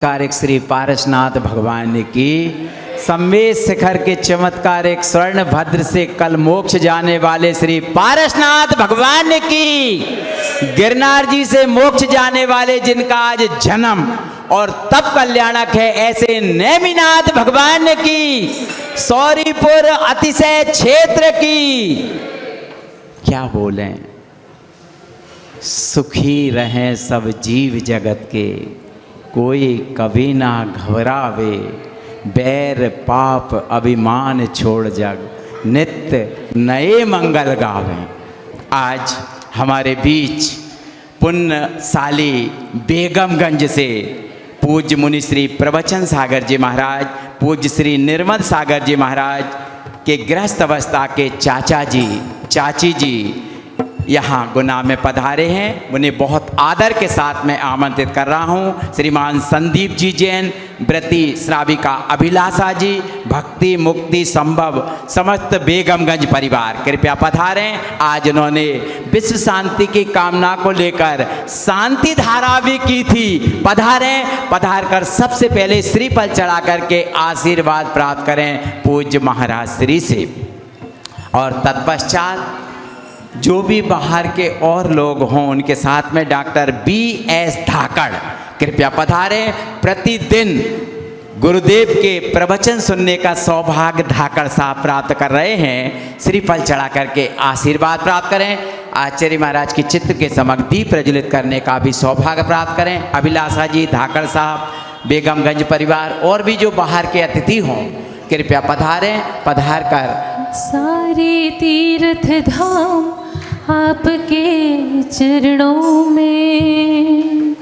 चमत्कारिक श्री पारसनाथ भगवान की संवेद शिखर के चमत्कारिक स्वर्ण भद्र से कल मोक्ष जाने वाले श्री पारसनाथ भगवान की गिरनार जी से मोक्ष जाने वाले जिनका आज जन्म और तब कल्याणक है ऐसे नेमिनाथ भगवान की सौरीपुर अतिशय क्षेत्र की क्या बोलें, सुखी रहें सब जीव जगत के, कोई कभी ना घबरावे, बैर पाप अभिमान छोड़ जग, नित्य नए मंगल गावें। आज हमारे बीच पुण्यशाली बेगमगंज से पूज्य मुनि श्री प्रवचन सागर जी महाराज, पूज्य श्री निर्मल सागर जी महाराज के गृहस्थ अवस्था के चाचा जी चाची जी यहाँ गुना में पधारे हैं। उन्हें बहुत आदर के साथ मैं आमंत्रित कर रहा हूँ। श्रीमान संदीप जी जैन, व्रती श्राविका अभिलाषा जी, भक्ति मुक्ति संभव समस्त बेगमगंज परिवार कृपया पधारें। आज उन्होंने विश्व शांति की कामना को लेकर शांति धारा भी की थी। पधारें, पधार कर सबसे पहले श्रीफल चढ़ा करके आशीर्वाद प्राप्त करें पूज्य महाराज श्री से। और तत्पश्चात जो भी बाहर के और लोग हों उनके साथ में डॉक्टर BS धाकड़ कृपया पधारें। प्रतिदिन गुरुदेव के प्रवचन सुनने का सौभाग्य धाकड़ साहब प्राप्त कर रहे हैं। श्रीफल चढ़ा करके आशीर्वाद प्राप्त करें। आचार्य महाराज की चित्र के समक्ष दीप प्रज्वलित करने का भी सौभाग्य प्राप्त करें। अभिलाषा जी, धाकड़ साहब, बेगमगंज परिवार और भी जो बाहर के अतिथि हों कृपया पधारें। पधार कर सारे तीर्थ धाम आपके चरणों में,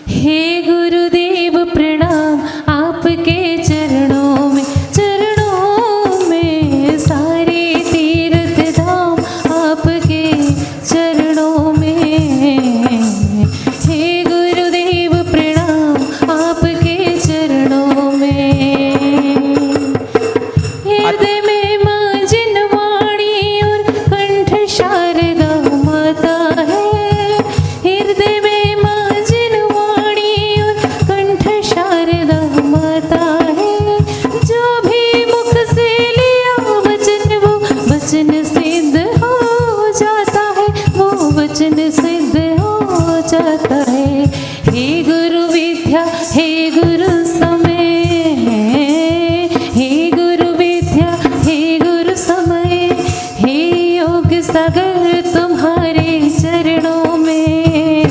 हे गुरुदेव प्रणाम आपके चरणों में, चरणों में सारे तीर्थ धाम आपके चरणों में, हे गुरुदेव प्रणाम आपके चरणों में। हृदय में मां जिनवाणी और कंठ शारदा माता है, हृदय में मां जिनवाणी और कंठ शारदा माता है। जो भी मुख से लिया वचन वो वचन सिद्ध हो जाता है, वो वचन सिद्ध हो जाता है। हे गुरु विद्या हे गुरु समय, हे गुरु विद्या हे गुरु समय, हे योग सागर तुम्हारे चरणों में,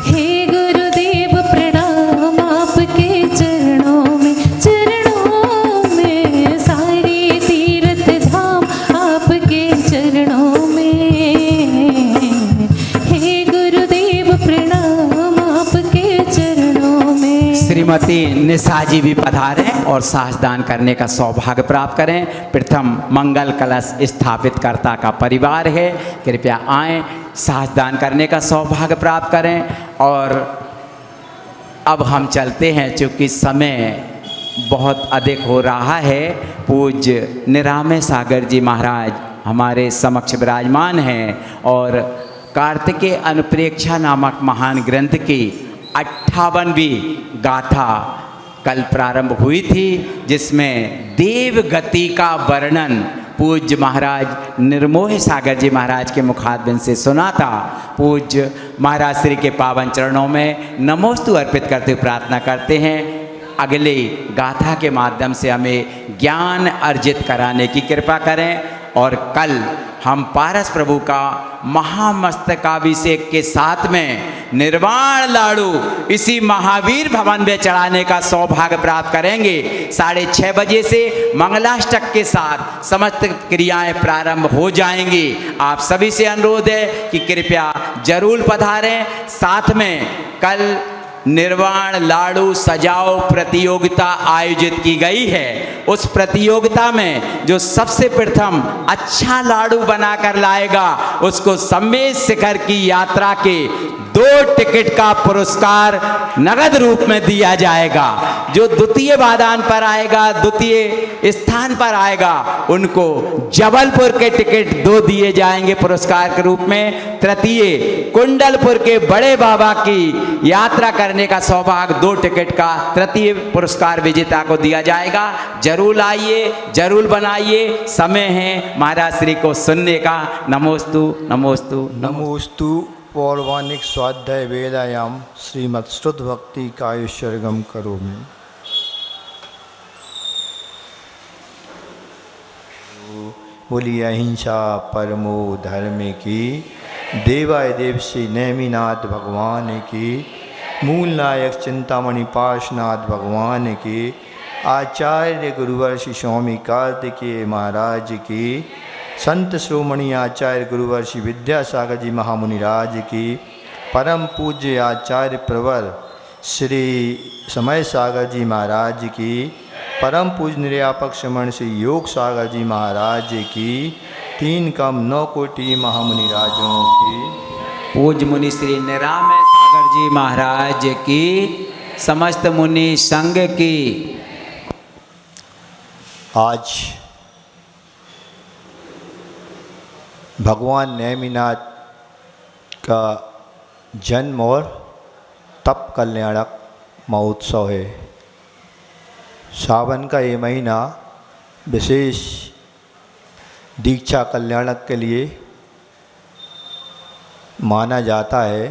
हे गुरुदेव प्रणाम आपके चरणों में, चरणों में सारे तीर्थ धाम आपके चरणों में, हे गुरुदेव प्रणाम आपके चरणों में। श्रीमती निशा जी भी पधारें और साहसदान करने का सौभाग्य प्राप्त करें। प्रथम मंगल कलश स्थापित कर्ता का परिवार है, कृपया आएं, साहसदान करने का सौभाग्य प्राप्त करें। और अब हम चलते हैं, चूँकि समय बहुत अधिक हो रहा है। पूज्य निरामय सागर जी महाराज हमारे समक्ष विराजमान हैं और कार्तिकेय अनुप्रेक्षा नामक महान ग्रंथ की 58वीं गाथा कल प्रारंभ हुई थी, जिसमें देव गति का वर्णन पूज्य महाराज निर्मोह सागर जी महाराज के मुखारबिंद से सुना था। पूज्य महाराज श्री के पावन चरणों में नमोस्तु अर्पित करते हुए प्रार्थना करते हैं अगले गाथा के माध्यम से हमें ज्ञान अर्जित कराने की कृपा करें। और कल हम पारस प्रभु का महामस्तकाभिषेक के साथ में निर्वाण लाडू इसी महावीर भवन में चढ़ाने का सौभाग्य प्राप्त करेंगे। 6:30 बजे से मंगलाष्टक के साथ समस्त क्रियाएं प्रारंभ हो जाएंगी। आप सभी से अनुरोध है कि कृपया जरूर पधारें। साथ में कल निर्वाण लाडू सजाओ प्रतियोगिता आयोजित की गई है। उस प्रतियोगिता में जो सबसे प्रथम अच्छा लाडू बनाकर लाएगा उसको संवेद शिखर की यात्रा के 2 टिकट का पुरस्कार नगद रूप में दिया जाएगा। जो द्वितीय बादान पर आएगा, द्वितीय स्थान पर आएगा, उनको जबलपुर के टिकट 2 दिए जाएंगे पुरस्कार के रूप में। तृतीय कुंडलपुर के बड़े बाबा की यात्रा करने का सौभाग्य 2 टिकट का तृतीय पुरस्कार विजेता को दिया जाएगा। जरूर आइए, जरूर बनाइए, समय है महाराज श्री को सुनने का। नमोस्तु नमोस्तु नमोस्तु पौर्वाणिक स्वाध्याय वेदायाम श्रीमद् शुद्ध भक्ति कायुष्यर्गम करोमि। बोली अहिंसा परमो धर्म की, देवाय देव श्री नेमिनाथ भगवान की, मूल नायक चिंतामणि पार्श्वनाथ भगवान की, आचार्य गुरुवर श्री स्वामी कार्तिकेय महाराज की, संत श्रोमणी आचार्य गुरुवर श्री विद्यासागर जी महामुनि राज की, परम पूज्य आचार्य प्रवर श्री समय सागर जी महाराज की, परम पूज्य निर्यापक श्रमण श्री योग सागर जी महाराज की, 3 कम 9 कोटि महामुनि राजों की, पूज्य मुनि श्री निरामय सागर जी महाराज की, समस्त मुनि संघ की। आज भगवान नेमिनाथ का जन्म और तप कल्याणक महोत्सव है। सावन का ये महीना विशेष दीक्षा कल्याणक के लिए माना जाता है।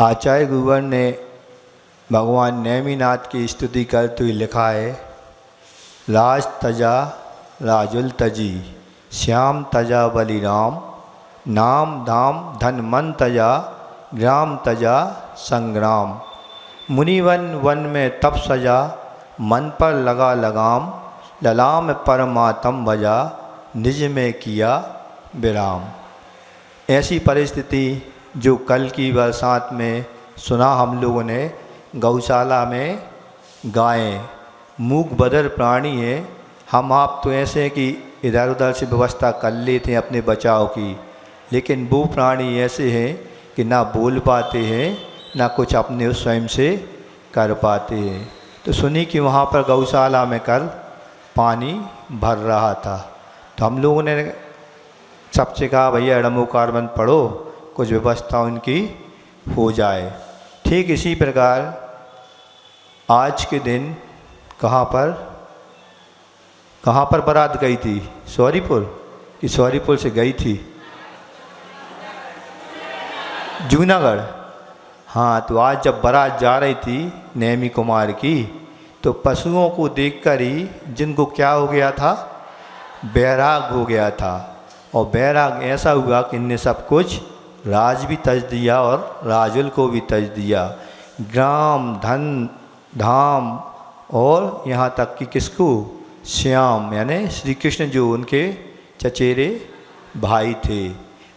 आचार्य गुरुवर ने भगवान नेमिनाथ की स्तुति करते हुए लिखा है, राज तजा राजुल तजी, श्याम तजा बलिराम, नाम धाम धन मन तजा, ग्राम तजा संग्राम, मुनिवन वन में तप सजा, मन पर लगा लगाम, ललाम परमात्म बजा, निज में किया विराम। ऐसी परिस्थिति जो कल की बरसात में सुना हम लोगों ने गौशाला में गायें, मूक बदर प्राणी है। हम आप तो ऐसे हैं कि इधर उधर से व्यवस्था कर लेते हैं अपने बचाव की, लेकिन वो प्राणी ऐसे हैं कि ना बोल पाते हैं, ना कुछ अपने स्वयं से कर पाते हैं। तो सुनी कि वहाँ पर गौशाला में कल पानी भर रहा था, तो हम लोगों ने सबसे कहा भैया एडमो कार्बन पढ़ो, कुछ व्यवस्था उनकी हो जाए। ठीक इसी प्रकार आज के दिन कहाँ पर बारात गई थी? सौरीपुर कि सौरीपुर से गई थी जूनागढ़। हाँ, तो आज जब बारात जा रही थी नेमी कुमार की, तो पशुओं को देखकर ही जिनको क्या हो गया था, बैराग हो गया था। और बैराग ऐसा हुआ कि इनने सब कुछ राज भी तज दिया और राजुल को भी तज दिया, ग्राम धन धाम, और यहाँ तक कि किसको, श्याम यानी श्री कृष्ण जो उनके चचेरे भाई थे,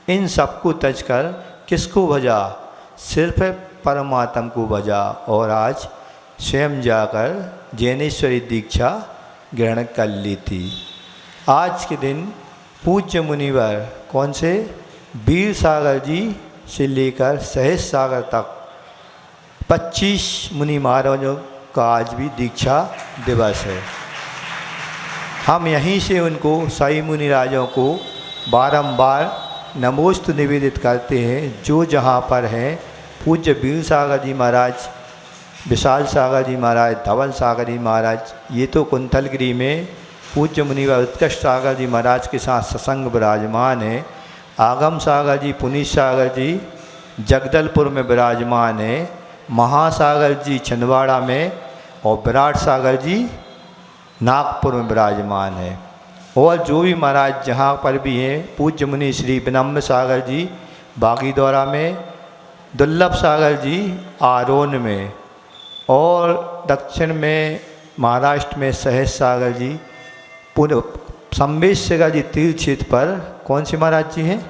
इन सबको तज कर किसको भजा, सिर्फ परमात्मा को भजा। और आज स्वयं जाकर जैनेश्वरी दीक्षा ग्रहण कर ली थी। आज के दिन पूज्य मुनिवर कौन से, वीर सागर जी से लेकर सहज सागर तक 25 मुनि महाराजों का आज भी दीक्षा दिवस है। हम यहीं से उनको सही मुनि राजों को बारंबार नमोस्तु निवेदित करते हैं, जो जहाँ पर हैं। पूज्य वीर सागर जी महाराज, विशाल सागर जी महाराज, धवल सागर जी महाराज, ये तो कुंथलगिरी में पूज्य मुनिवर उत्कृष्ट सागर जी महाराज के साथ सत्संग विराजमान है। आगम सागर जी, पुनीत सागर जी जगदलपुर में विराजमान है, महासागर जी छिंदवाड़ा में, और विराट सागर जी नागपुर में विराजमान है। और जो भी महाराज जहाँ पर भी हैं, पूज्य मुनि श्री विनम्र सागर जी बागीदौरा में, दुर्लभ सागर जी आरोन में, और दक्षिण में महाराष्ट्र में सहज सागर जी, पुणे संवेश सागर जी तीर्थ क्षेत्र पर कौन से महाराज जी हैं,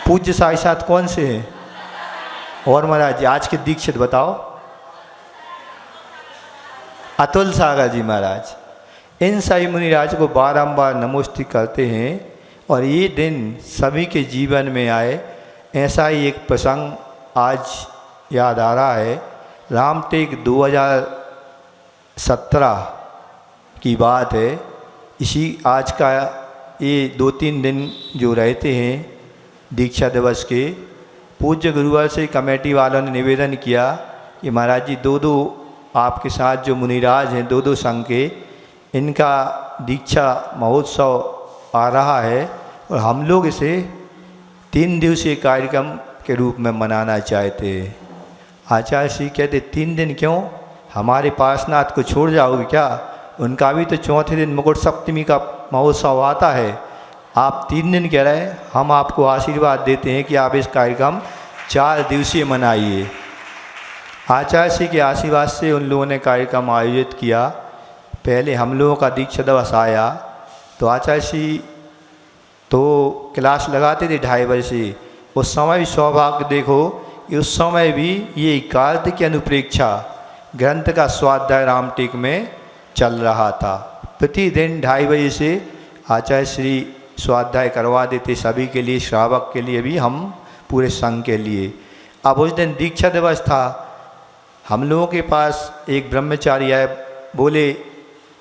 पूज्य साई साथ कौन से हैं, और महाराज जी आज के दीक्षित बताओ, अतुल सागर जी महाराज। इन साई मुनिराज को बारंबार नमोस्तु करते हैं और ये दिन सभी के जीवन में आए। ऐसा ही एक प्रसंग आज याद आ रहा है। रामटेक 2017 की बात है। इसी आज का ये 2-3 दिन जो रहते हैं दीक्षा दिवस के, पूज्य गुरुवार से कमेटी वालों ने निवेदन किया कि महाराज जी 2-2 आपके साथ जो मुनिराज हैं 2-2 संघ के, इनका दीक्षा महोत्सव आ रहा है और हम लोग इसे 3 दिवसीय कार्यक्रम के रूप में मनाना चाहते हैं। आचार्य श्री कहते 3 दिन क्यों, हमारे पार्श्वनाथ को छोड़ जाओगे क्या? उनका भी तो चौथे दिन मुकुट सप्तमी का महोत्सव आता है। आप 3 दिन कह रहे हैं, हम आपको आशीर्वाद देते हैं कि आप इस कार्यक्रम 4 दिवसीय मनाइए। आचार्य श्री के आशीर्वाद से उन लोगों ने कार्यक्रम आयोजित किया। पहले हम लोगों का दीक्षा दिवस आया तो आचार्य श्री तो क्लास लगाते थे 2:30 बजे से। उस समय भी सौभाग्य देखो, उस समय भी ये कार्तिक की अनुप्रेक्षा ग्रंथ का स्वाध्याय रामटेक में चल रहा था। प्रतिदिन 2:30 बजे से आचार्य श्री स्वाध्याय करवा देते सभी के लिए, श्रावक के लिए भी, हम पूरे संघ के लिए। अब उस दिन दीक्षा दिवस था। हम लोगों के पास एक ब्रह्मचारी आए, बोले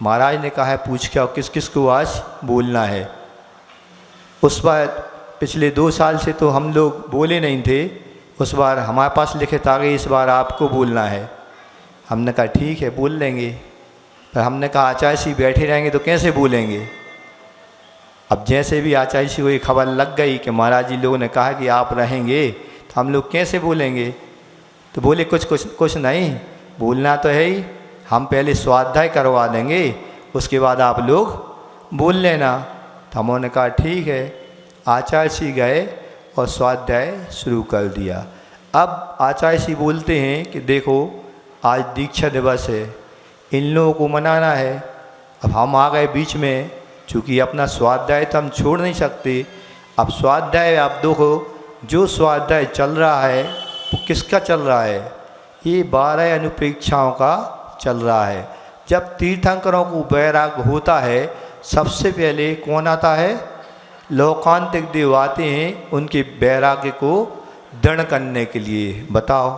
महाराज ने कहा है पूछ के आओ किस किस को आज बोलना है। उस बार पिछले 2 साल से तो हम लोग बोले नहीं थे, उस बार हमारे पास लिखित आ गई, इस बार आपको बोलना है। हमने कहा ठीक है बोल लेंगे, पर हमने कहा आचार्य श्री बैठे रहेंगे तो कैसे बोलेंगे। अब जैसे भी आचार्य श्री को ये खबर लग गई कि महाराज जी लोगों ने कहा कि आप रहेंगे, तो हम लोग कैसे बोलेंगे। तो बोले कुछ नहीं, बोलना तो है ही, हम पहले स्वाध्याय करवा देंगे, उसके बाद आप लोग बोल लेना। तो हमने कहा ठीक है। आचार्य श्री गए और स्वाध्याय शुरू कर दिया। अब आचार्य श्री बोलते हैं कि देखो आज दीक्षा दिवस है, इन लोगों को मनाना है। अब हम आ गए बीच में, चूँकि अपना स्वाध्याय तो हम छोड़ नहीं सकते। अब स्वाध्याय आप देखो, जो स्वाध्याय चल रहा है वो किसका चल रहा है, ये 12 अनुप्रेक्षाओं का चल रहा है। जब तीर्थंकरों को वैराग होता है, सबसे पहले कौन आता है, लोकांतिक देव आते हैं उनके वैराग्य को दृढ़ करने के लिए। बताओ,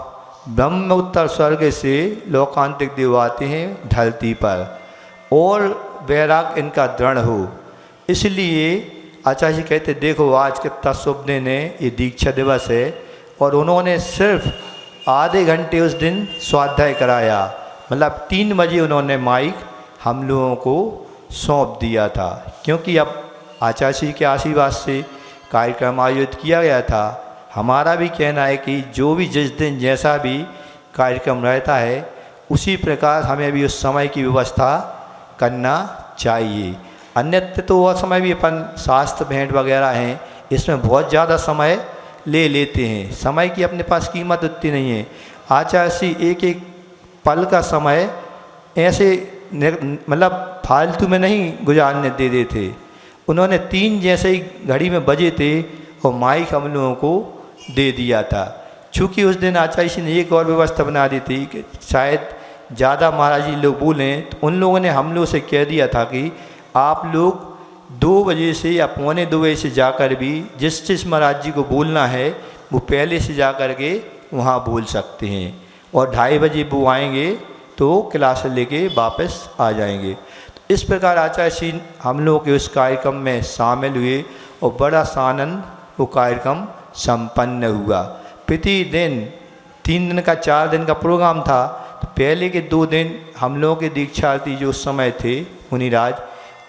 ब्रह्म उत्तर स्वर्ग से लोकांतिक देव आते हैं धरती पर, और वैराग इनका दृढ़ हो। इसलिए आचार्य जी कहते देखो आज कितना शुभ दिन है, ये दीक्षा दिवस है। और उन्होंने सिर्फ आधे घंटे उस दिन स्वाध्याय कराया, मतलब 3 बजे उन्होंने माइक हम लोगों को सौंप दिया था। क्योंकि अब आचार्य श्री के आशीर्वाद से कार्यक्रम आयोजित किया गया था। हमारा भी कहना है कि जो भी जिस दिन जैसा भी कार्यक्रम रहता है, उसी प्रकार हमें भी उस समय की व्यवस्था करना चाहिए। अन्यत्र तो वह समय भी अपन शास्त्र भेंट वगैरह हैं, इसमें बहुत ज़्यादा समय ले लेते हैं। समय की अपने पास कीमत उतनी नहीं है। आचार्य श्री एक एक पल का समय ऐसे मतलब फालतू में नहीं गुजारने दे देते। उन्होंने 3 जैसे ही घड़ी में बजे थे और माइक हम लोगों को दे दिया था। चूँकि उस दिन आचार्य श्री ने एक और व्यवस्था बना दी थी कि शायद ज़्यादा महाराज जी लोग बोलें, तो उन लोगों ने हम लोग से कह दिया था कि आप लोग 2 बजे से या 1:45 बजे से जाकर भी जिस महाराज जी को बोलना है वो पहले से जा कर के वहाँ बोल सकते हैं, और 2:30 बजे वो आएंगे तो क्लास लेके वापस आ जाएंगे। तो इस प्रकार आचार्य श्री हम लोग के उस कार्यक्रम में शामिल हुए और बड़ा सानंद वो कार्यक्रम संपन्न हुआ। प्रतिदिन 3 दिन का 4 दिन का प्रोग्राम था। तो पहले के 2 दिन हम लोगों के दीक्षार्थी जो उस समय थे मुनिराज,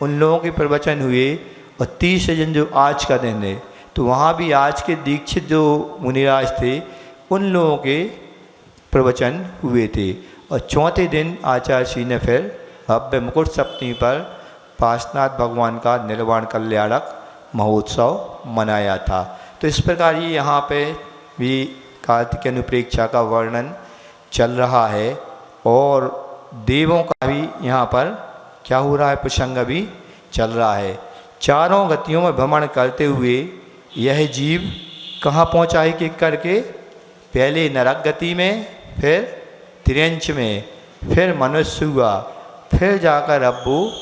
उन लोगों के प्रवचन हुए, और 30 दिन जो आज का दिन है तो वहाँ भी आज के दीक्षित जो मुनिराज थे उन लोगों के प्रवचन हुए थे। और चौथे दिन आचार्य श्री ने फिर भव्य मुकुट सप्तमी पर पार्श्वनाथ भगवान का निर्वाण कल्याणक महोत्सव मनाया था। तो इस प्रकार ये यहाँ पे भी कार्तिक अनुप्रेक्षा का वर्णन चल रहा है, और देवों का भी यहाँ पर क्या हो रहा है, प्रसंग भी चल रहा है। चारों गतियों में भ्रमण करते हुए यह जीव कहाँ पहुँचा है कि करके, पहले नरक गति में, फिर त्रियंच में, फिर मनुष्य हुआ, फिर जाकर अब वो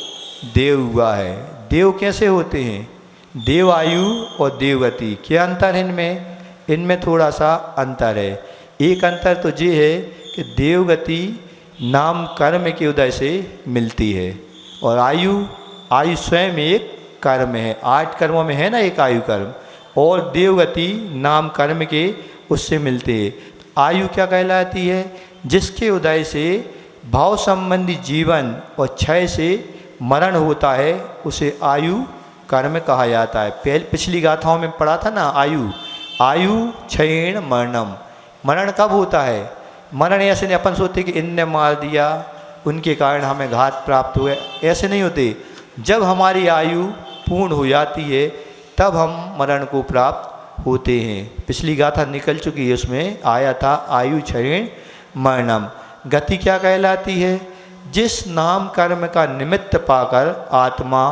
देव हुआ है। देव कैसे होते हैं, देवायु और देवगति। क्या अंतर है इनमें? इनमें थोड़ा सा अंतर है। एक अंतर तो ये है कि देवगति नाम कर्म के उदय से मिलती है और आयु स्वयं एक कर्म है। 8 कर्मों में है ना एक आयु कर्म, और देवगति नाम कर्म के उससे मिलते हैं। आयु क्या कहलाती है? जिसके उदय से भाव संबंधी जीवन और क्षय से मरण होता है उसे आयु कर्म कहा जाता है। पिछली गाथाओं में पढ़ा था ना, आयु क्षयेण मरणम। मरण कब होता है? मरण ऐसे नहीं अपन सोचते कि इनने मार दिया उनके कारण हमें घात प्राप्त हुए, ऐसे नहीं होते। जब हमारी आयु पूर्ण हो जाती है तब हम मरण को प्राप्त होते हैं। पिछली गाथा निकल चुकी है, उसमें आया था आयु क्षयेण मरणम। गति क्या कहलाती है? जिस नाम कर्म का निमित्त पाकर आत्मा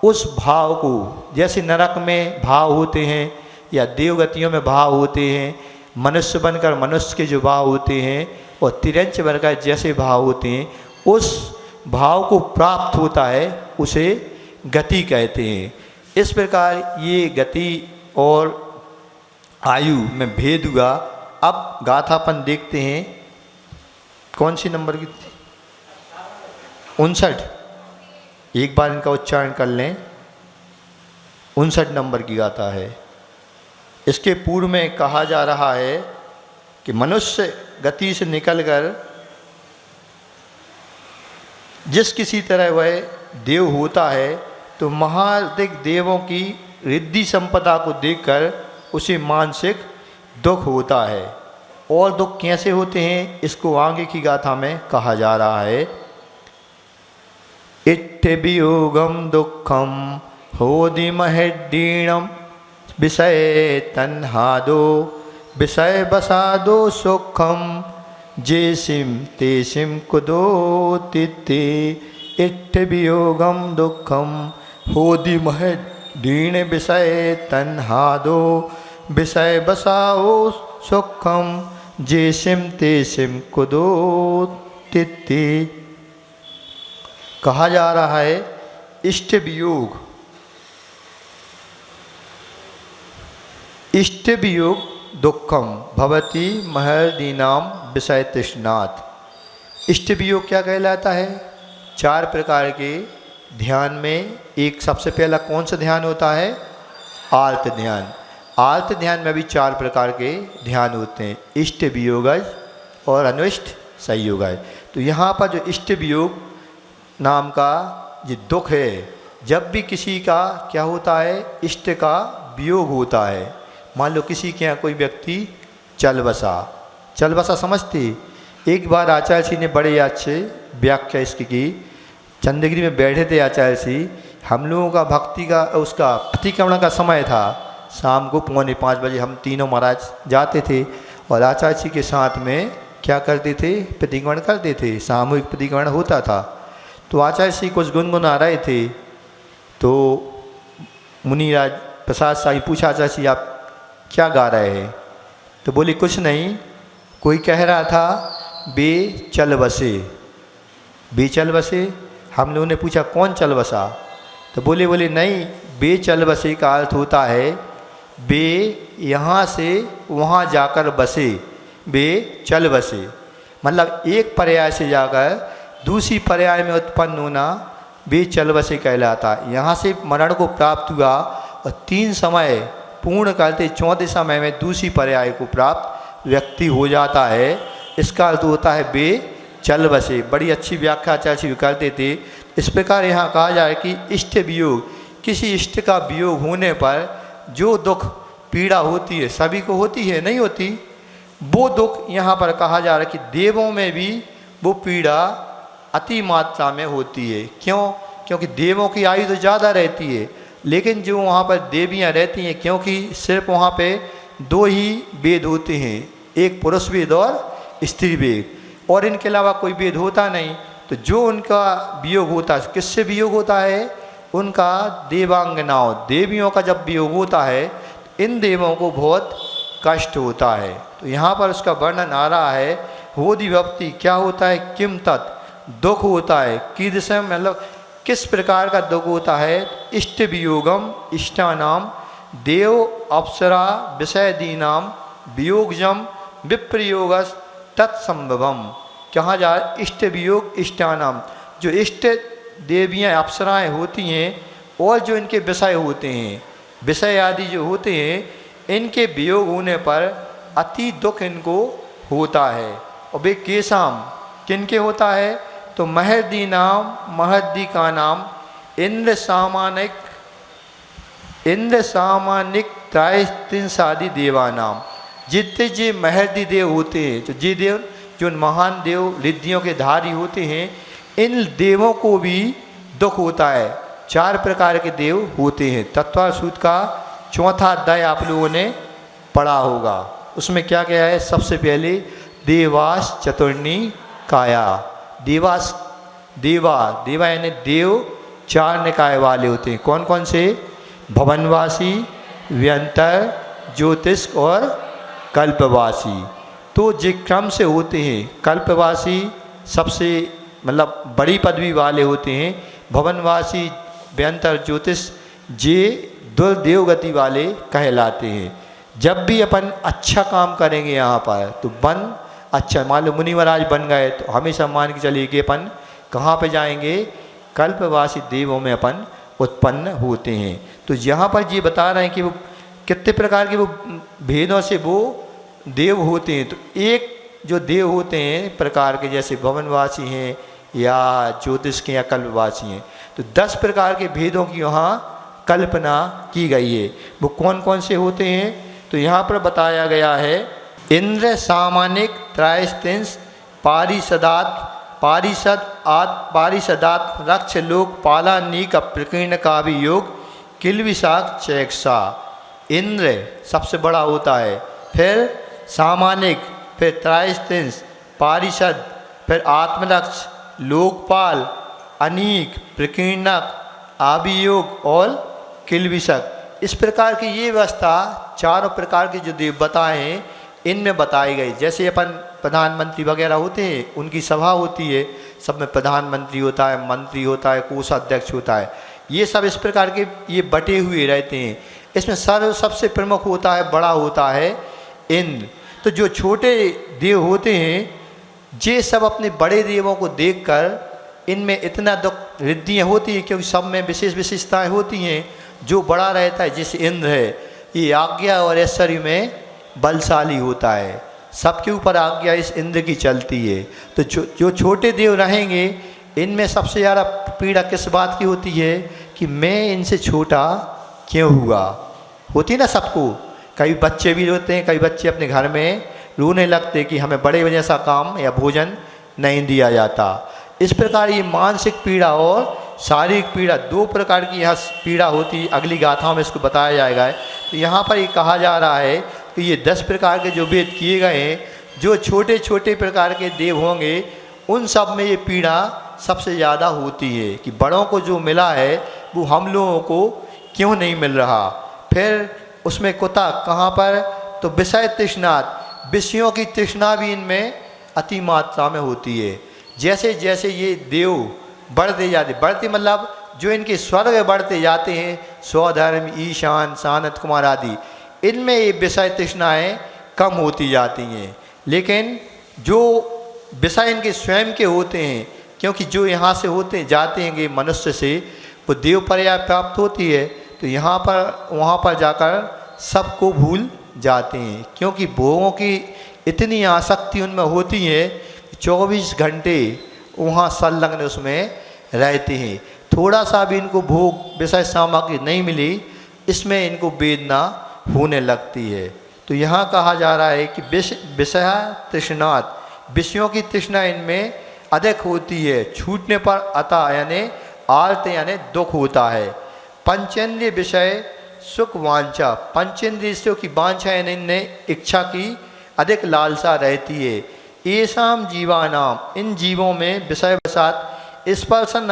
उस भाव को, जैसे नरक में भाव होते हैं या देवगतियों में भाव होते हैं, मनुष्य बनकर मनुष्य के जो भाव होते हैं और तिरंच बनकर जैसे भाव होते हैं, उस भाव को प्राप्त होता है उसे गति कहते हैं। इस प्रकार ये गति और आयु में भेद हुआ। अब गाथापन देखते हैं, कौन सी नंबर की? 59। एक बार इनका उच्चारण कर लें। 59 नंबर की गाथा है। इसके पूर्व में कहा जा रहा है कि मनुष्य गति से निकलकर जिस किसी तरह वह देव होता है तो महाधिक देवों की रिद्धि संपदा को देखकर उसे मानसिक दुख होता है। और दुख कैसे होते हैं इसको आगे की गाथा में कहा जा रहा है। इट्ठ वियोगम दुखम होदि महडीणम विषय तन्हादो विषय बसादो सुखम जेसिम तेसिम कुदो तित्ते। इट्ठ वियोगम दुखम होदि महडीण विषय तन्हादो विषय बसाओ सुखम जेसिम तेसिम कुदो तित्ते। कहा जा रहा है इष्ट वियोग, इष्ट वियोग दुखम भवती महर्दीनाम विषय तृष्णात्। इष्ट वियोग क्या कहलाता है? 4 प्रकार के ध्यान में एक सबसे पहला कौन सा ध्यान होता है? आर्त ध्यान। आर्त ध्यान में भी 4 प्रकार के ध्यान होते हैं, इष्ट वियोगज और अनिष्ट संयोगज। तो यहाँ पर जो इष्ट वियोग नाम का ये दुख है, जब भी किसी का क्या होता है? इष्ट का वियोग होता है। मान लो किसी के यहाँ कोई व्यक्ति चल बसा समझते? एक बार आचार्य जी ने बड़े अच्छे व्याख्या इसकी की। चंद्रगिरी में बैठे थे आचार्य जी, हम लोगों का भक्ति का उसका प्रतिक्रमण का समय था। शाम को 4:45 बजे हम तीनों महाराज जाते थे और आचार्य जी के साथ में क्या करते थे? प्रतिक्रमण करते थे, सामूहिक प्रतिक्रमण होता था। तो आचार्य जी कुछ गुनगुना रहे थे तो मुनिराज प्रसाद साई पूछा, आचार्य जी आप क्या गा रहे हैं? तो बोले कुछ नहीं, कोई कह रहा था बे चल बसे। हम लोगों ने पूछा कौन चल बसा? तो बोले नहीं, बे चल बसे का अर्थ होता है बे यहाँ से वहाँ जाकर बसे, बे चल बसे। मतलब एक पर्याय से जाकर दूसरी पर्याय में उत्पन्न होना बे चल बसे कहलाता। यहाँ से मरण को प्राप्त हुआ और 3 समय पूर्ण करते 4थे समय में दूसरी पर्याय को प्राप्त व्यक्ति हो जाता है। इसका अर्थ होता है बे चल बसे। बड़ी अच्छी व्याख्या आचार्य जी करते थे। इस प्रकार यहाँ कहा जाए कि इष्ट वियोग, किसी इष्ट का वियोग होने पर जो दुख पीड़ा होती है, सभी को होती है नहीं होती, वो दुख यहाँ पर कहा जा रहा है कि देवों में भी वो पीड़ा अति मात्रा में होती है। क्यों? क्योंकि देवों की आयु तो ज़्यादा रहती है, लेकिन जो वहाँ पर देवियाँ रहती हैं, क्योंकि सिर्फ वहाँ पे 2 ही वेद होते हैं, एक पुरुष वेद और स्त्री वेद, और इनके अलावा कोई वेद होता नहीं। तो जो उनका वियोग होता है, किससे वियोग होता है? उनका देवांगनाओं, देवियों का जब वियोग होता है, इन देवों को बहुत कष्ट होता है। तो यहाँ पर उसका वर्णन आ रहा है। होदि भक्ति क्या होता है? किम तत् दुख होता है। कीदृशम मतलब किस प्रकार का दुख होता है? इष्ट वियोगम इष्टानाम देव अप्सरा विषय दीनाम वियोगजम विप्रयोगस तत्संभवम। कहाँ जा? इष्ट वियोग इष्टानाम, जो इष्ट देवियाँ अप्सराएँ होती हैं और जो इनके विषय होते हैं, विषय आदि जो होते हैं, इनके वियोग होने पर अति दुख इनको होता है। और वे केसाम किनके होता है? तो महर्दी नाम, महर्दी का नाम इंद्र सामानिक त्रायस्तिंसादि देवानाम। जितने जे महर्दी देव होते हैं, तो जे देव जो महान देव रिद्धियों के धारी होते हैं, इन देवों को भी दुख होता है। 4 प्रकार के देव होते हैं। तत्वार सूत्र का 4वां अध्याय आप लोगों ने पढ़ा होगा। उसमें क्या क्या है? सबसे पहले देवास चतुर्णी काया। देवा यानी देव 4 निकाय वाले होते हैं। कौन कौन से? भवनवासी, व्यंतर, ज्योतिष और कल्पवासी। तो जे क्रम से होते हैं, कल्पवासी सबसे मतलब बड़ी पदवी वाले होते हैं। भवनवासी, व्यंतर, ज्योतिष जे दुर्देव गति वाले कहलाते हैं। जब भी अपन अच्छा काम करेंगे यहाँ पर तो अच्छा, मान लो मुनि महाराज बन गए तो हमेशा मान के चलिए कि अपन कहाँ पे जाएंगे? कल्पवासी देवों में अपन उत्पन्न होते हैं। तो यहाँ पर ये बता रहे हैं कि वो कितने प्रकार के वो भेदों से वो देव होते हैं। तो एक जो देव होते हैं प्रकार के, जैसे भवनवासी हैं या ज्योतिष के या कल्पवासी हैं, तो 10 प्रकार के भेदों की वहाँ कल्पना की गई है। वो कौन कौन से होते हैं? तो यहाँ पर बताया गया है इंद्र सामानिक त्रायस्तिंस पारिषदात रक्ष लोक पालानीक प्रकीर्ण का भी योग किल विशाख चैक्सा। इंद्र सबसे बड़ा होता है, फिर सामानिक, फिर त्रायस्तिंस, पारिषद, फिर आत्मरक्ष, लोकपाल, अनीक, प्रकीर्णक, आभियोग और किलविशक। इस प्रकार की ये व्यवस्था 4 प्रकार के जो देव बताएं इनमें बताई गई। जैसे अपन प्रधानमंत्री वगैरह होते हैं, उनकी सभा होती है, सब में प्रधानमंत्री होता है, मंत्री होता है, कोषाध्यक्ष होता है, ये सब इस प्रकार के ये बटे हुए रहते हैं। इसमें सबसे प्रमुख होता है, बड़ा होता है इंद्र। तो जो छोटे देव होते हैं, ये सब अपने बड़े देवों को देखकर इनमें इतना दुख रिद्धियाँ होती है, क्योंकि सब में विशेष विशेषताएँ होती हैं। जो बड़ा रहता है, जैसे इंद्र है, ये आज्ञा और ऐश्वर्य में बलशाली होता है, सबके ऊपर आज्ञा इस इंद्र की चलती है। तो जो छोटे देव रहेंगे, इनमें सबसे ज़्यादा पीड़ा किस बात की होती है कि मैं इनसे छोटा क्यों हुआ। होती ना सबको, कई बच्चे भी रोते हैं, कई बच्चे अपने घर में रोने लगते कि हमें बड़े जैसा काम या भोजन नहीं दिया जाता। इस प्रकार ये मानसिक पीड़ा और शारीरिक पीड़ा 2 प्रकार की यहाँ पीड़ा होती है। अगली गाथाओं में इसको बताया जाएगा। तो यहाँ पर ये कहा जा रहा है कि ये 10 प्रकार के जो भेद किए गए हैं, जो छोटे छोटे प्रकार के देव होंगे, उन सब में ये पीड़ा सबसे ज़्यादा होती है कि बड़ों को जो मिला है वो हम लोगों को क्यों नहीं मिल रहा। फिर उसमें कुता कहाँ पर? तो विषय तृष्णात, विषयों की तृष्णा भी इनमें अति मात्रा में होती है। जैसे जैसे ये देव बढ़ते बढ़ते मतलब जो इनके स्वर्ग बढ़ते जाते हैं, स्वधर्म, ईशान, सानत कुमार आदि, इनमें ये विषय तृष्णाएँ कम होती जाती हैं। लेकिन जो विषय इनके स्वयं के होते हैं, क्योंकि जो यहाँ से होते जाते हैं मनुष्य से, वो देव पर्याय प्राप्त होती है, तो यहाँ पर वहाँ पर जाकर सबको भूल जाते हैं, क्योंकि भोगों की इतनी आसक्ति उनमें होती है कि 24 घंटे वहाँ संलग्न उसमें रहते हैं। थोड़ा सा भी इनको भोग विषय सामग्री नहीं मिली, इसमें इनको वेदना होने लगती है। तो यहाँ कहा जा रहा है कि विषय तृष्णात, विषयों की तृष्णा इनमें अधिक होती है। छूटने पर अता यानी आर्त यानी दुख होता है। पंचेंद्रिय विषय सुख वांछा, पंचेंद्रियों की वांछा यानी इनमें इच्छा की अधिक लालसा रहती है। येषाम जीवानाम, इन जीवों में विषय वसात स्पर्शन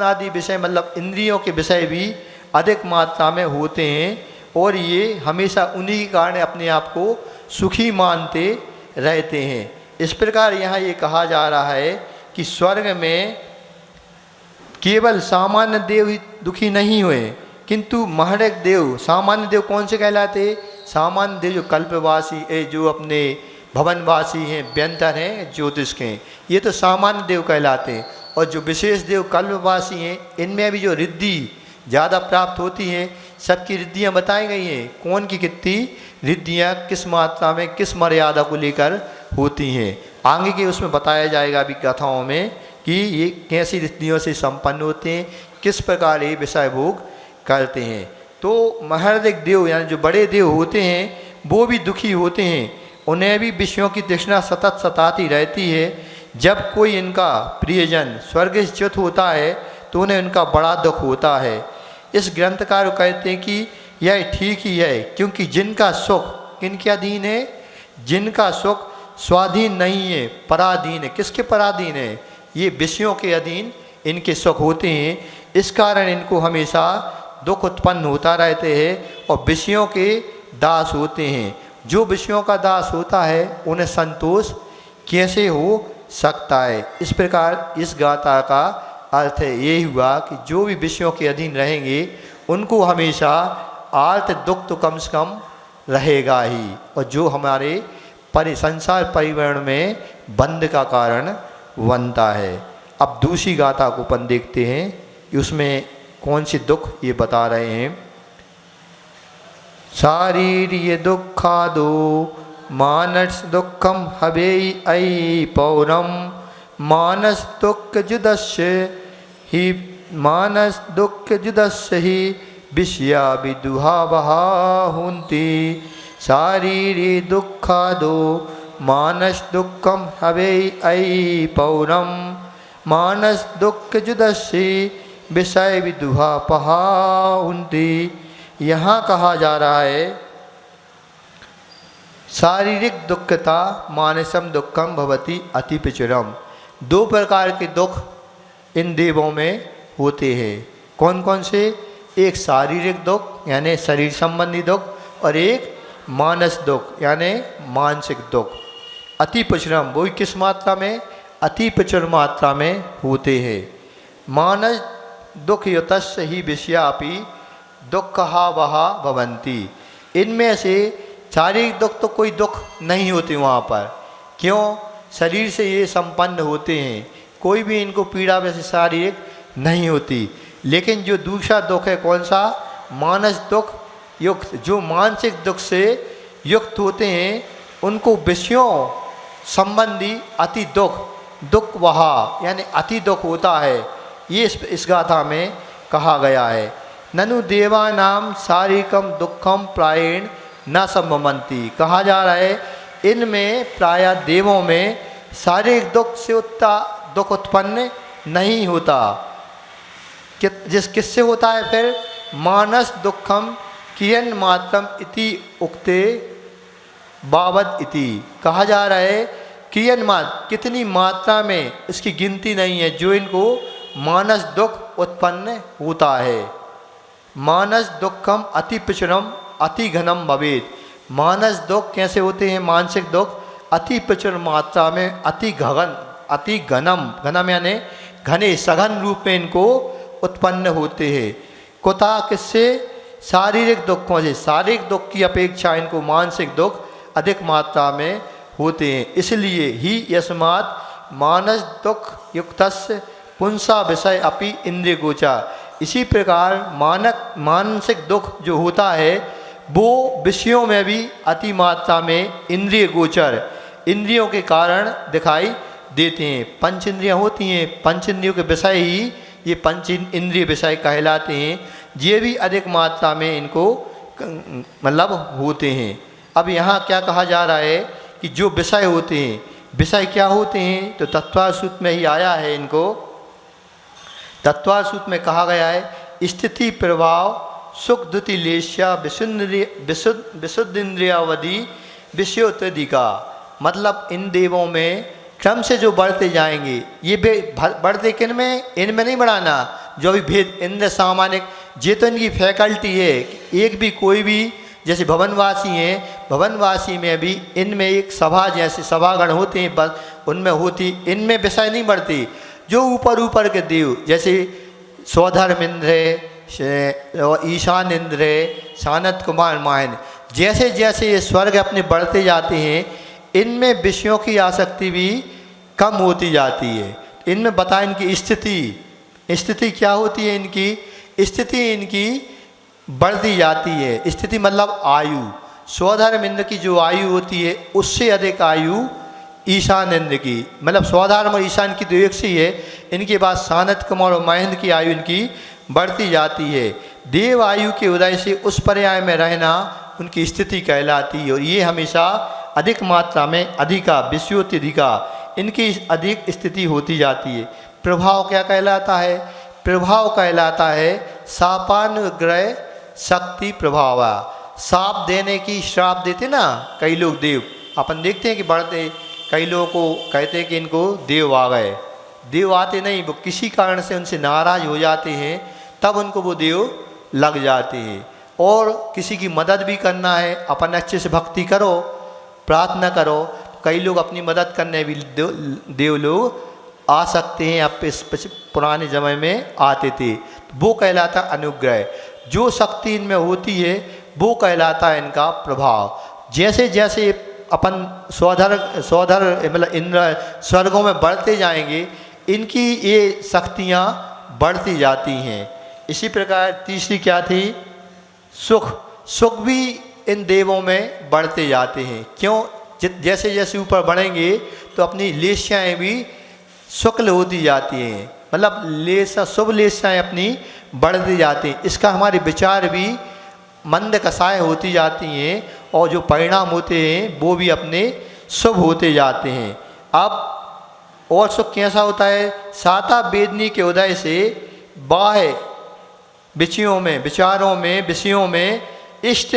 आदि विषय मतलब इंद्रियों के विषय भी अधिक मात्रा में होते हैं, और ये हमेशा उन्हीं के कारण अपने आप को सुखी मानते रहते हैं। इस प्रकार यहाँ ये कहा जा रहा है कि स्वर्ग में केवल सामान्य देव ही दुखी नहीं हुए, किंतु महर्षि देव, सामान्य देव कौन से कहलाते? सामान्य देव जो कल्पवासी जो अपने भवनवासी हैं, व्यंतर हैं, ज्योतिष के, ये तो सामान्य देव कहलाते हैं। और जो विशेष देव कल्पवासी हैं, इनमें भी जो रिद्धि ज़्यादा प्राप्त होती हैं, सबकी रिद्धियाँ बताई गई हैं, कौन की कितनी रिद्धियाँ किस मात्रा में किस मर्यादा को लेकर होती हैं। आगे के उसमें बताया जाएगा अभी कथाओं में कि ये कैसी रिद्धियों से संपन्न होते हैं, किस प्रकार ये विषय भोग करते हैं। तो महर्षि देव यानी जो बड़े देव होते हैं वो भी दुखी होते हैं, उन्हें भी विषयों की तृष्णा सतत सताती रहती है। जब कोई इनका प्रियजन स्वर्ग से च्युत होता है तो उन्हें उनका बड़ा दुख होता है। इस ग्रंथकार कहते हैं कि यह ठीक ही है, क्योंकि जिनका सुख किनके अधीन है? जिनका सुख स्वाधीन नहीं है, पराधीन है। किसके पराधीन है? ये विषयों के अधीन इनके सुख होते हैं। इस कारण इनको हमेशा दुख उत्पन्न होता रहते हैं और विषयों के दास होते हैं। जो विषयों का दास होता है उन्हें संतोष कैसे हो सकता है? इस प्रकार इस गाथा का अर्थ यही हुआ कि जो भी विषयों के अधीन रहेंगे उनको हमेशा आर्थ दुख तो कम से कम रहेगा ही, और जो हमारे संसार परिवर्ण में बंध का कारण बनता है। अब दूसरी गाथा को अपन देखते हैं कि उसमें कौन सी दुख ये बता रहे हैं। शारीरिक दुखादो मानस दुखम हवेई ऐ पौरम मानस दुख जुदस्य ही मानस दुख जुदस्य ही विषया विदुहा बहा हुंती। शारीरिक दुखादो मानस दुखम हवेई ऐ पौरम मानस दुख जुदस्य विषय विदुहा पहा हुंती। यहाँ कहा जा रहा है शारीरिक दुखता मानसम दुखम भवति अति प्रचुरम। दो प्रकार के दुख इन देवों में होते हैं। कौन कौन से? एक शारीरिक दुख यानी शरीर संबंधी दुख, और एक मानस दुख यानी मानसिक दुख। अति प्रचुरम वो किस मात्रा में? अति प्रचुर मात्रा में होते हैं। मानस दुख युतस्य ही विषयापि दुखहा वहा भवंती। इनमें से शारीरिक दुख तो कोई दुख नहीं होते वहाँ पर। क्यों? शरीर से ये संपन्न होते हैं, कोई भी इनको पीड़ा वैसे शारीरिक नहीं होती। लेकिन जो दूसरा दुख है कौन सा? मानस दुख युक्त, जो मानसिक दुख से युक्त होते हैं उनको विषयों संबंधी अति दुख वहा यानी अति दुख होता है। ये इस गाथा में कहा गया है। ननु देवानाम शारीरिकम दुखम प्रायेण न संभवंती। कहा जा रहा है इनमें प्रायः देवों में शारीरिक दुख से उतना दुख उत्पन्न नहीं होता। किससे होता है फिर? मानस दुखम कियन मात्रम इति उक्ते बावद इति। कहा जा रहा है कियन मात्र, कितनी मात्रा में, इसकी गिनती नहीं है, जो इनको मानस दुख उत्पन्न होता है। मानस दुखम अति प्रचुरम अति घनम भवेत। मानस दुख कैसे होते हैं? मानसिक दुख अति प्रचुर मात्रा में अति घनम यानी घने सघन रूप में इनको उत्पन्न होते हैं। कुता किससे? शारीरिक दुखों से। शारीरिक दुख की अपेक्षा इनको मानसिक दुख अधिक मात्रा में होते हैं। इसलिए ही यस्मात् मानस दुख युक्तस्य पुंसा विषय अपि इंद्रिय गोचा। इसी प्रकार मानसिक दुख जो होता है वो विषयों में भी अति मात्रा में इंद्रिय गोचर, इंद्रियों के कारण दिखाई देते हैं। पंच इंद्रियाँ होती हैं, पंच इंद्रियों के विषय ही ये पंच इंद्रिय विषय कहलाते हैं। ये भी अधिक मात्रा में इनको मतलब होते हैं। अब यहाँ क्या कहा जा रहा है कि जो विषय होते हैं, विषय क्या होते हैं? तो तत्वार सूत्र में ही आया है। इनको तत्वार सूत्र में कहा गया है स्थिति प्रभाव सुख द्युति लेश्या विशुद्ध इंद्रियावधि विषयोत्तधिका। मतलब इन देवों में क्रम से जो बढ़ते जाएंगे, ये बढ़ते किन में? इनमें नहीं बढ़ाना, जो भी भेद इंद्र सामान्य, ये तो इनकी फैकल्टी है। एक भी कोई भी जैसे भवनवासी हैं, भवनवासी में भी इनमें एक सभा जैसे सभागण होते हैं, बस उनमें होती, इनमें विषय नहीं बढ़ती। जो ऊपर के देव जैसे स्वधर्म इंद्र और ईशान इंद्र, सानत कुमार मायन, जैसे जैसे ये स्वर्ग अपने बढ़ते जाते हैं इनमें विषयों की आसक्ति भी कम होती जाती है। इनमें बताएं इनकी स्थिति क्या होती है, इनकी स्थिति इनकी बढ़ती जाती है। स्थिति मतलब आयु, स्वधर्म इंद्र की जो आयु होती है उससे अधिक आयु ईशान इंद्र की, मतलब स्वधर्म और ईशान की तो एक सी है। इनके बाद सानत कुमार और महेंद्र की आयु इनकी बढ़ती जाती है। देव आयु के उदय से उस पर्याय में रहना उनकी स्थिति कहलाती है, और ये हमेशा अधिक मात्रा में अधिका विश्वोत्तधिका इनकी अधिक स्थिति होती जाती है। प्रभाव क्या कहलाता है? प्रभाव कहलाता है शापानुग्रह शक्ति प्रभाव। शाप देने की, श्राप देते ना कई लोग देव, अपन देखते हैं कि बढ़ते, कई लोगों को कहते हैं कि इनको देव आ गए। देव आते नहीं, वो किसी कारण से उनसे नाराज हो जाते हैं, तब उनको वो देव लग जाते हैं। और किसी की मदद भी करना है, अपन अच्छे से भक्ति करो, प्रार्थना करो, कई लोग अपनी मदद करने भी देव लोग आ सकते हैं। अब पुराने समय में आते थे, वो कहलाता अनुग्रह। जो शक्ति इनमें होती है वो कहलाता है इनका प्रभाव। जैसे जैसे अपन स्वधर मतलब इंद्र स्वर्गों में बढ़ते जाएंगे इनकी ये शक्तियाँ बढ़ती जाती हैं। इसी प्रकार तीसरी क्या थी? सुख भी इन देवों में बढ़ते जाते हैं। क्यों? जैसे जैसे ऊपर बढ़ेंगे तो अपनी लेस्याएँ भी शुक्ल होती जाती हैं, मतलब लेसा शुभ लेस्याएँ अपनी बढ़ती जाती हैं। इसका हमारे विचार भी मंद कसाय होती जाती हैं, और जो परिणाम होते हैं वो भी अपने शुभ होते जाते हैं। अब और सुख कैसा होता है? साता वेदनी के उदय से बाह्य विषयों में, विचारों में, विषयों में इष्ट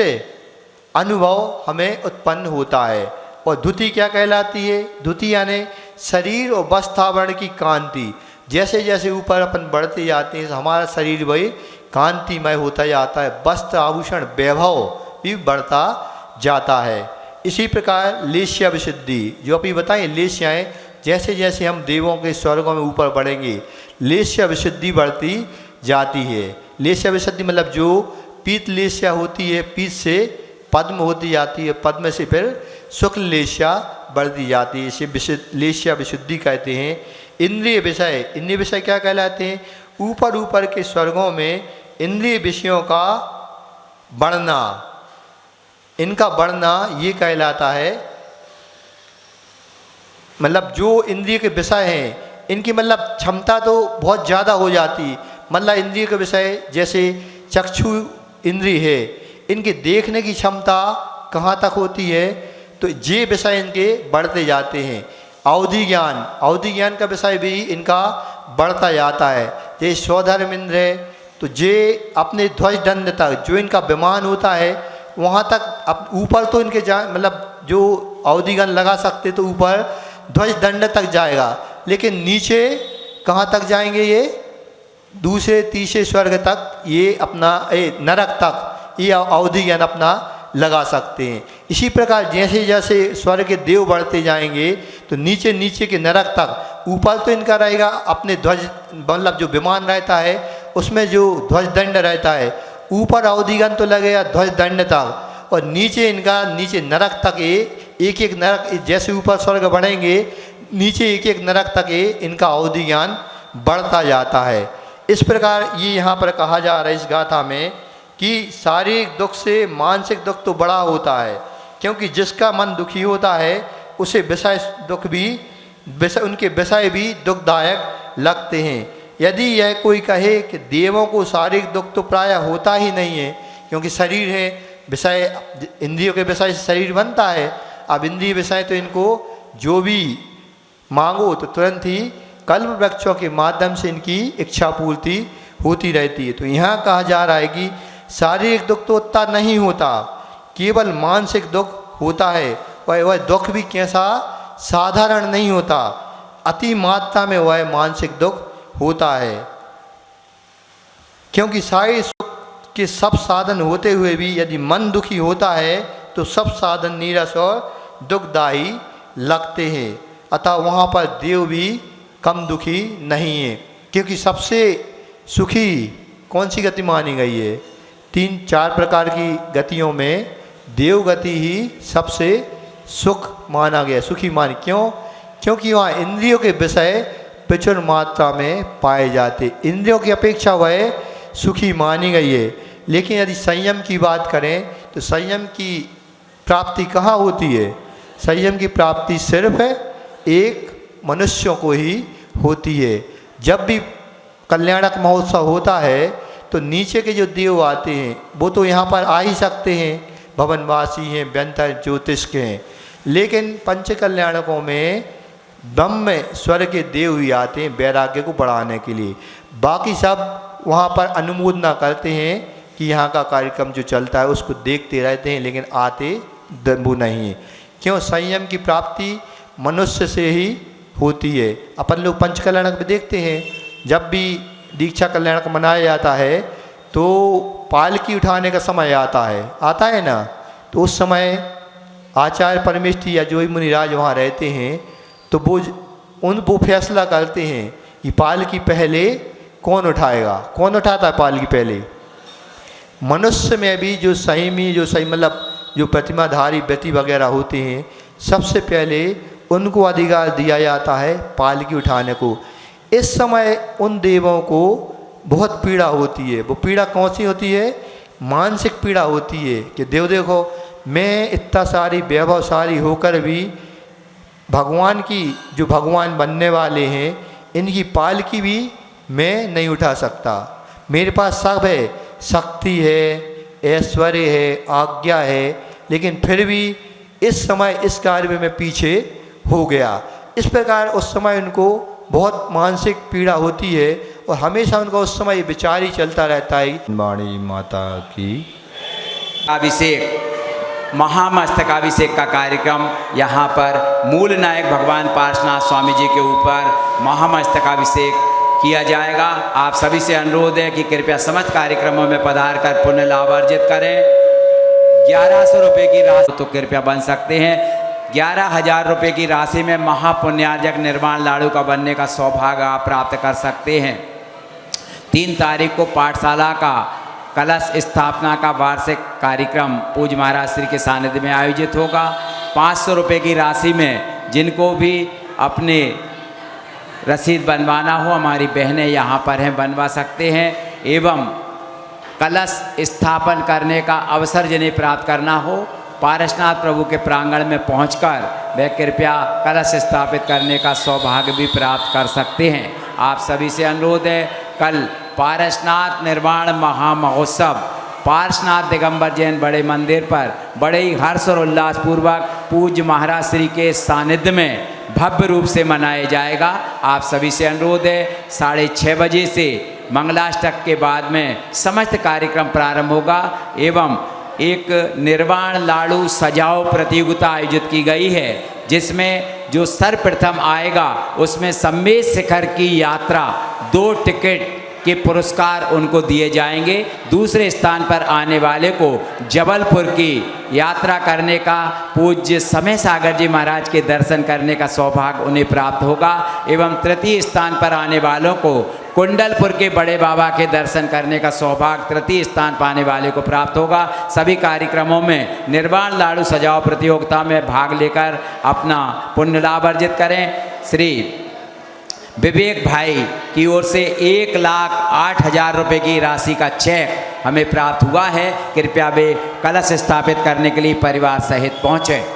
अनुभव हमें उत्पन्न होता है। और द्युति क्या कहलाती है? द्युति यानी शरीर और वस्त्रावरण की कांति। जैसे जैसे ऊपर अपन बढ़ते जाते हैं हमारा शरीर वही कांतिमय होता जाता है, वस्त्र आभूषण वैभव भी बढ़ता जाता है। इसी प्रकार लेस्या विशुद्धि, जो अभी बताएं लेस्याएँ, जैसे जैसे हम देवों के स्वर्गों में ऊपर बढ़ेंगे लेस्या विशुद्धि बढ़ती जाती है। लेस्या विशुद्धि मतलब जो पीत लेस्या होती है, पीत से पद्म होती जाती है, पद्म से फिर शुक्ल लेस्या बढ़ती जाती है, इसे लेस्या विशुद्धि कहते हैं। इंद्रिय विषय, इंद्रिय विषय क्या कहलाते हैं? ऊपर ऊपर के स्वर्गों में इंद्रिय विषयों का बढ़ना, इनका बढ़ना ये कहलाता है, मतलब जो इंद्रिय के विषय हैं इनकी मतलब क्षमता तो बहुत ज़्यादा हो जाती। मतलब इंद्रिय के विषय जैसे चक्षु इंद्रिय है, इनके देखने की क्षमता कहाँ तक होती है? तो ये विषय इनके बढ़ते जाते हैं। अवधि ज्ञान का विषय भी इनका बढ़ता जाता है। जैसे स्वधर्म इंद्र है तो ये अपने ध्वज दंड तक जो इनका विमान होता है वहाँ तक, अब ऊपर तो इनके मतलब जो अवधिगण लगा सकते तो ऊपर ध्वज दंड तक जाएगा, लेकिन नीचे कहाँ तक जाएंगे? ये दूसरे तीसरे स्वर्ग तक, ये अपना नरक तक ये अवधिगण अपना लगा सकते हैं। इसी प्रकार जैसे जैसे स्वर्ग के देव बढ़ते जाएंगे तो नीचे नीचे के नरक तक, ऊपर तो इनका रहेगा अपने ध्वज मतलब जो विमान रहता है उसमें जो ध्वज दंड रहता है, ऊपर अवधिगण तो लगेगा ध्वज दंड तक, और नीचे इनका नीचे नरक तक ये एक एक नरक, जैसे ऊपर स्वर्ग बढ़ेंगे नीचे एक एक नरक तक ये इनका अवधिज्ञान बढ़ता जाता है। इस प्रकार ये यहाँ पर कहा जा रहा है इस गाथा में कि शारीरिक दुख से मानसिक दुख तो बड़ा होता है, क्योंकि जिसका मन दुखी होता है उसे विषय दुख भी उनके विषय भी दुखदायक लगते हैं। यदि यह कोई कहे कि देवों को शारीरिक दुख तो प्रायः होता ही नहीं है, क्योंकि शरीर है, विषय इंद्रियों के विषय से शरीर बनता है। अब इंद्रिय विषय तो इनको जो भी मांगो तो तुरंत ही कल्प वृक्षों के माध्यम से इनकी इच्छा पूर्ति होती रहती है। तो यहाँ कहा जा रहा है कि शारीरिक दुख तो उतना नहीं होता, केवल मानसिक दुख होता है। वह दुख भी कैसा? साधारण नहीं होता, अति मात्रा में वह मानसिक दुख होता है। क्योंकि शारीरिक सुख के सब साधन होते हुए भी यदि मन दुखी होता है तो सब साधन नीरस और दुखदायी लगते हैं। अतः वहाँ पर देव भी कम दुखी नहीं है, क्योंकि सबसे सुखी कौन सी गति मानी गई है? 3-4 प्रकार की गतियों में देव गति ही सबसे सुख माना गया, सुखी मानी। क्यों? क्योंकि वहाँ इंद्रियों के विषय प्रचुर मात्रा में पाए जाते, इंद्रियों की अपेक्षा वह सुखी मानी गई है। लेकिन यदि संयम की बात करें तो संयम की प्राप्ति कहाँ होती है? संयम की प्राप्ति सिर्फ एक मनुष्यों को ही होती है। जब भी कल्याणक महोत्सव होता है तो नीचे के जो देव आते हैं वो तो यहाँ पर आ ही सकते हैं, भवनवासी हैं, व्यंतर ज्योतिष के हैं, लेकिन पंच कल्याणकों में ब्रह्म स्वर के देव ही आते हैं वैराग्य को बढ़ाने के लिए। बाकी सब वहाँ पर अनुमोदना करते हैं कि यहाँ का कार्यक्रम जो चलता है उसको देखते रहते हैं, लेकिन आते वो नहीं है। क्यों? संयम की प्राप्ति मनुष्य से ही होती है। अपन लोग पंच कल्याणक में देखते हैं, जब भी दीक्षा कल्याणक मनाया जाता है तो पालकी उठाने का समय आता है ना, तो उस समय आचार्य परमेष्ठी या जो भी मुनिराज वहाँ रहते हैं तो वो फैसला करते हैं कि पालकी पहले कौन उठाएगा। कौन उठाता है पालकी पहले? मनुष्य में भी जो सही मतलब जो प्रतिमाधारी व्यक्ति वगैरह होते हैं, सबसे पहले उनको अधिकार दिया जाता है पालकी उठाने को। इस समय उन देवों को बहुत पीड़ा होती है। वो पीड़ा कौन सी होती है? मानसिक पीड़ा होती है कि देव देखो, मैं इतना सारी वैभवशाली होकर भी भगवान की जो भगवान बनने वाले हैं इनकी पालकी भी मैं नहीं उठा सकता। मेरे पास सब है, शक्ति है, ऐश्वर्य है, आज्ञा है, लेकिन फिर भी इस समय इस कार्य में मैं पीछे हो गया। इस प्रकार उस समय उनको बहुत मानसिक पीड़ा होती है और हमेशा उनका उस समय विचार ही चलता रहता है। वाणी माता की अभिषेक, महामस्तकाभिषेक का कार्यक्रम यहाँ पर मूल नायक भगवान पार्श्वनाथ स्वामी जी के ऊपर महामस्तकाभिषेक किया जाएगा। आप सभी से अनुरोध है कि कृपया समस्त कार्यक्रमों में पधार कर पुण्य लाभ अर्जित करें। 1100 रुपये की राशि तो कृपया बन सकते हैं। 11,000 रुपये की राशि में महापुण्यार्जक निर्वाण लाड़ू का बनने का सौभाग्य आप प्राप्त कर सकते हैं। 3 तारीख को पाठशाला का कलश स्थापना का वार्षिक कार्यक्रम पूज्य महाराज श्री के सानिध्य में आयोजित होगा। 500 रुपये की राशि में जिनको भी अपने रसीद बनवाना हो, हमारी बहनें यहाँ पर हैं, बनवा सकते हैं। एवं कलश स्थापन करने का अवसर जिन्हें प्राप्त करना हो, पारसनाथ प्रभु के प्रांगण में पहुंचकर वे कृपया कलश स्थापित करने का सौभाग्य भी प्राप्त कर सकते हैं। आप सभी से अनुरोध है, कल पारसनाथ निर्वाण महामहोत्सव पार्श्वनाथ दिगंबर जैन बड़े मंदिर पर बड़े ही हर्ष और उल्लासपूर्वक पूज्य महाराज श्री के सानिध्य में भव्य रूप से मनाया जाएगा। आप सभी से अनुरोध है, 6:30 बजे से मंगलाष्टक के बाद में समस्त कार्यक्रम प्रारंभ होगा एवं एक निर्वाण लाड़ू सजाओ प्रतियोगिता आयोजित की गई है, जिसमें जो सर्वप्रथम आएगा उसमें सम्मेद शिखर की यात्रा 2 टिकट के पुरस्कार उनको दिए जाएंगे। दूसरे स्थान पर आने वाले को जबलपुर की यात्रा करने का, पूज्य समय सागर जी महाराज के दर्शन करने का सौभाग्य उन्हें प्राप्त होगा एवं तृतीय स्थान पर आने वालों को कुंडलपुर के बड़े बाबा के दर्शन करने का सौभाग्य तृतीय स्थान पाने वाले को प्राप्त होगा। सभी कार्यक्रमों में निर्वाण लाड़ू सजाओ प्रतियोगिता में भाग लेकर अपना पुण्य लाभ अर्जित करें। श्री विवेक भाई की ओर से 1,08,000 रुपये की राशि का चेक हमें प्राप्त हुआ है। कृपया वे कलश स्थापित करने के लिए परिवार सहित पहुँचें।